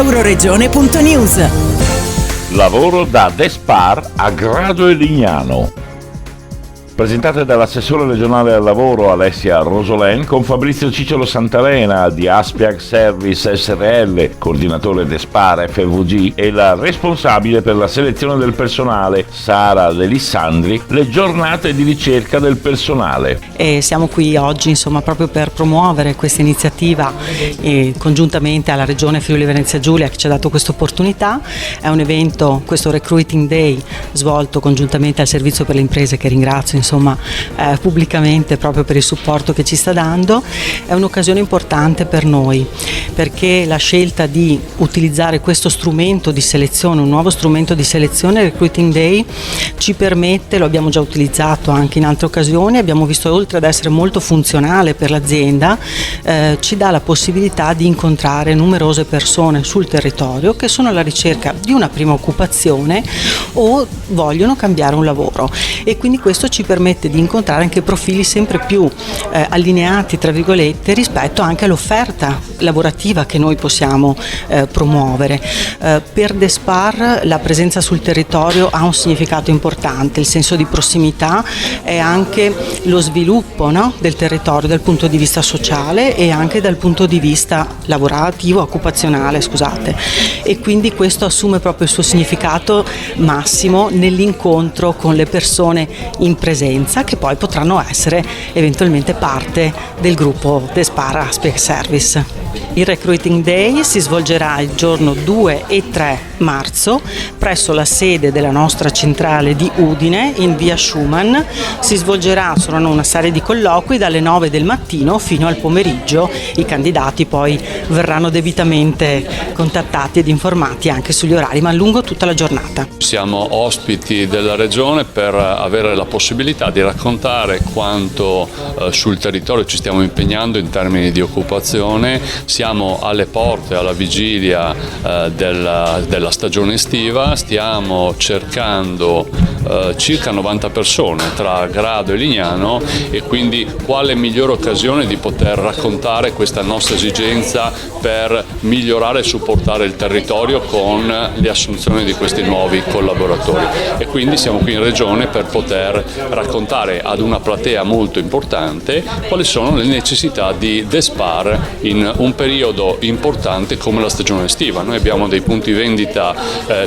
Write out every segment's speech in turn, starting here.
Euroregione.news. Lavoro da Despar a Grado e Lignano. Presentate dall'assessore regionale al lavoro Alessia Rosolen con Fabrizio Cicciolo Santarena di Aspiac Service SRL, coordinatore Despar FVG, e la responsabile per la selezione del personale Sara De Lissandri, le giornate di ricerca del personale. E siamo qui oggi proprio per promuovere questa iniziativa congiuntamente alla Regione Friuli Venezia Giulia che ci ha dato questa opportunità. È un evento, questo Recruiting Day, svolto congiuntamente al Servizio per le Imprese, che ringrazio pubblicamente proprio per il supporto che ci sta dando. È un'occasione importante per noi perché la scelta di utilizzare questo strumento di selezione, un nuovo strumento di selezione, Recruiting Day, ci permette, lo abbiamo già utilizzato anche in altre occasioni, abbiamo visto, oltre ad essere molto funzionale per l'azienda, ci dà la possibilità di incontrare numerose persone sul territorio che sono alla ricerca di una prima occupazione o vogliono cambiare un lavoro, e quindi questo ci permette di incontrare anche profili sempre più allineati, tra virgolette, rispetto anche all'offerta lavorativa che noi possiamo promuovere. Per Despar la presenza sul territorio ha un significato importante, il senso di prossimità è anche lo sviluppo, no? del territorio dal punto di vista sociale e anche dal punto di vista lavorativo, occupazionale, scusate, e quindi questo assume proprio il suo significato massimo nell'incontro con le persone in presenza, che poi potranno essere eventualmente parte del gruppo Despar Aspiac Service. Il Recruiting Day si svolgerà il giorno 2 e 3 marzo presso la sede della nostra centrale di Udine in via Schumann. Si saranno una serie di colloqui dalle 9 del mattino fino al pomeriggio. I candidati poi verranno debitamente contattati ed informati anche sugli orari, ma lungo tutta la giornata. Siamo ospiti della Regione per avere la possibilità di raccontare quanto sul territorio ci stiamo impegnando in termini di occupazione. Siamo alle porte, alla vigilia della stagione estiva, stiamo cercando circa 90 persone tra Grado e Lignano, e quindi quale migliore occasione di poter raccontare questa nostra esigenza per migliorare e supportare il territorio con le assunzioni di questi nuovi collaboratori. E quindi siamo qui in Regione per poter raccontare ad una platea molto importante quali sono le necessità di Despar in un periodo importante come la stagione estiva. Noi abbiamo dei punti vendita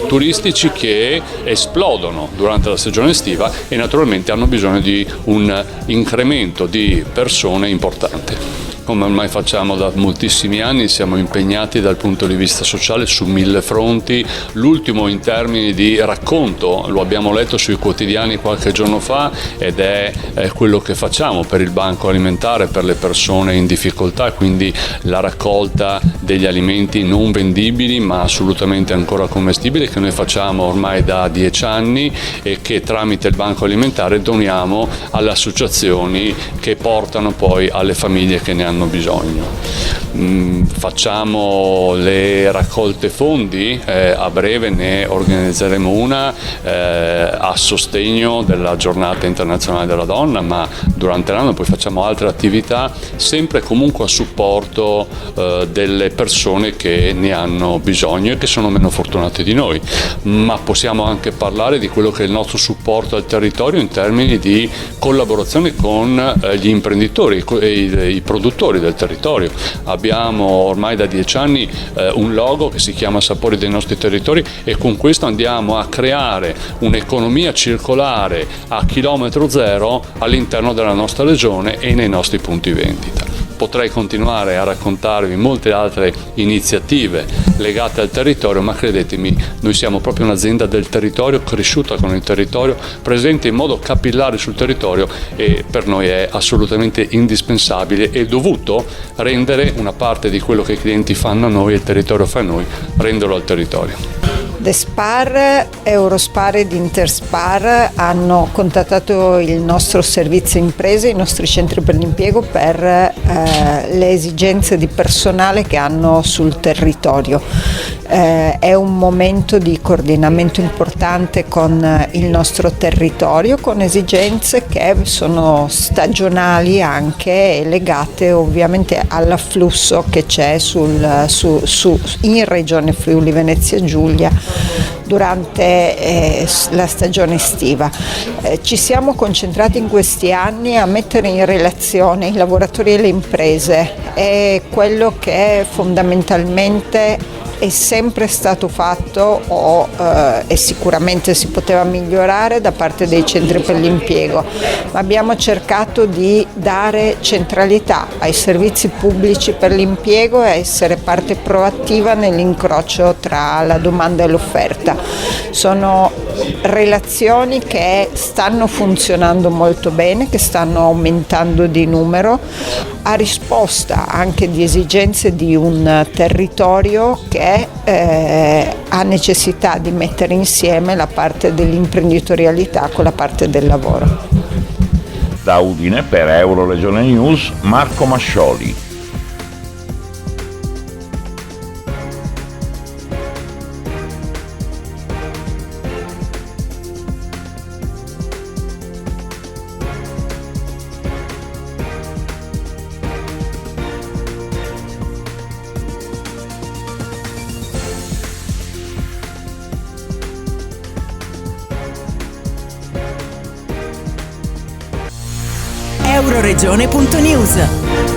turistici che esplodono durante la stagione estiva e naturalmente hanno bisogno di un incremento di persone importante. Come ormai facciamo da moltissimi anni, siamo impegnati dal punto di vista sociale su 1000 fronti. L'ultimo in termini di racconto lo abbiamo letto sui quotidiani qualche giorno fa, ed è quello che facciamo per il banco alimentare per le persone in difficoltà, quindi la raccolta degli alimenti non vendibili ma assolutamente ancora commestibili, che noi facciamo ormai da 10 anni e che tramite il banco alimentare doniamo alle associazioni che portano poi alle famiglie che ne hanno bisogno. Facciamo le raccolte fondi, a breve ne organizzeremo una a sostegno della giornata internazionale della donna, ma durante l'anno poi facciamo altre attività sempre comunque a supporto delle persone che ne hanno bisogno e che sono meno fortunate di noi, ma possiamo anche parlare di quello che è il nostro supporto al territorio in termini di collaborazione con gli imprenditori e i produttori del territorio. Abbiamo ormai da 10 anni un logo che si chiama Sapori dei nostri territori, e con questo andiamo a creare un'economia circolare a chilometro zero all'interno della nostra regione e nei nostri punti vendita. Potrei continuare a raccontarvi molte altre iniziative legate al territorio, ma credetemi, noi siamo proprio un'azienda del territorio, cresciuta con il territorio, presente in modo capillare sul territorio, e per noi è assolutamente indispensabile e dovuto rendere una parte di quello che i clienti fanno a noi e il territorio fa a noi, renderlo al territorio. Despar, Eurospar ed Interspar hanno contattato il nostro servizio imprese, i nostri centri per l'impiego per le esigenze di personale che hanno sul territorio. È un momento di coordinamento importante con il nostro territorio, con esigenze che sono stagionali anche e legate ovviamente all'afflusso che c'è in Regione Friuli Venezia Giulia durante la stagione estiva. Ci siamo concentrati in questi anni a mettere in relazione i lavoratori e le imprese, è quello che fondamentalmente è sempre stato fatto e sicuramente si poteva migliorare da parte dei centri per l'impiego, ma abbiamo cercato di dare centralità ai servizi pubblici per l'impiego e essere parte proattiva nell'incrocio tra la domanda e l'offerta. Sono relazioni che stanno funzionando molto bene, che stanno aumentando di numero, a risposta anche di esigenze di un territorio che ha necessità di mettere insieme la parte dell'imprenditorialità con la parte del lavoro. Da Udine per Euroregione News, Marco Mascioli. Euroregione.news